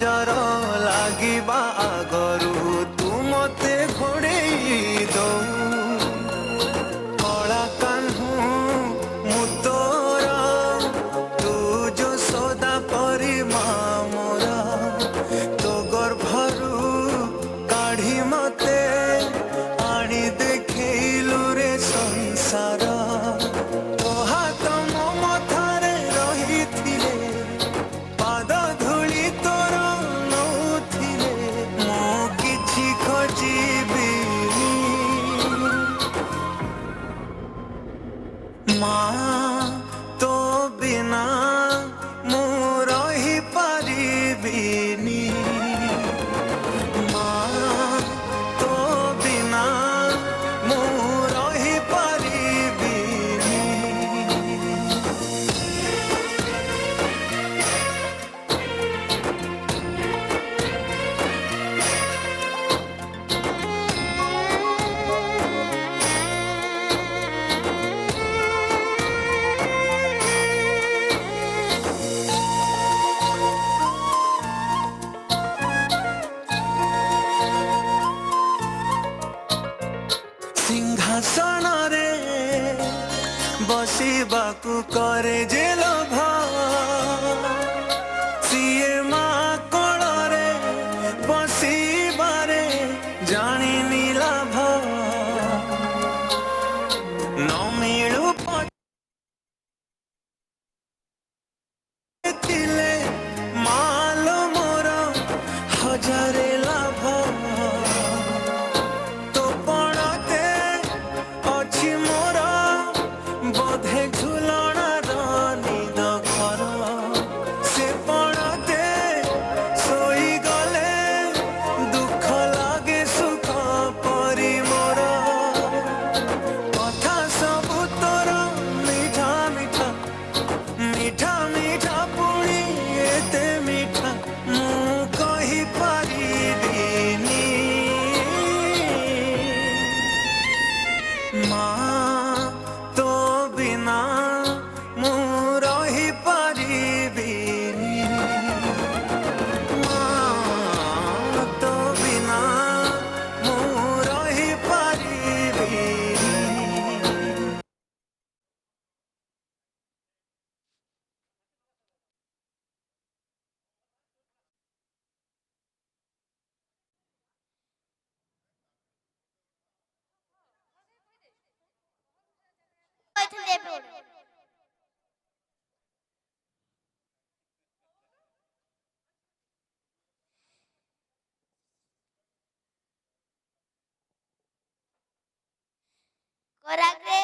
जर लागिबा आगरू तू मते घोड़ेई दऊ कला कान्हू मु तोरा तू जो सदा परी मोरा तो गर्भरू काढ़ी मते आनी देखलु रे संसार तो हाथ मो मथारे रही पाद धूली तोर नौथिले मो किछि खोजिबी माँ तो बिना मु रही पारिबिनी माँ तो बिना मु रही पारिबिनी सिंहासन रे बसिबाकू करे जे लोभ सीए माँ कोଳରେ बसिबारे जानिनी लाभ न मिलू पथिले माल मोर हजारे लाभ तो पड़ते अछि मोर बोधे झुलणार निद घर से पड़ते सोई गले दुख लागे सुख परी मोर कथा सबु तोर मीठा मीठा मीठा मीठा पुणी एते मीठा मु कहि पारिबिनी माँ तो बिना मु रही पारिबिनी माँ तो बिना मु रही पारिबिनी କରାଗ୍ରେ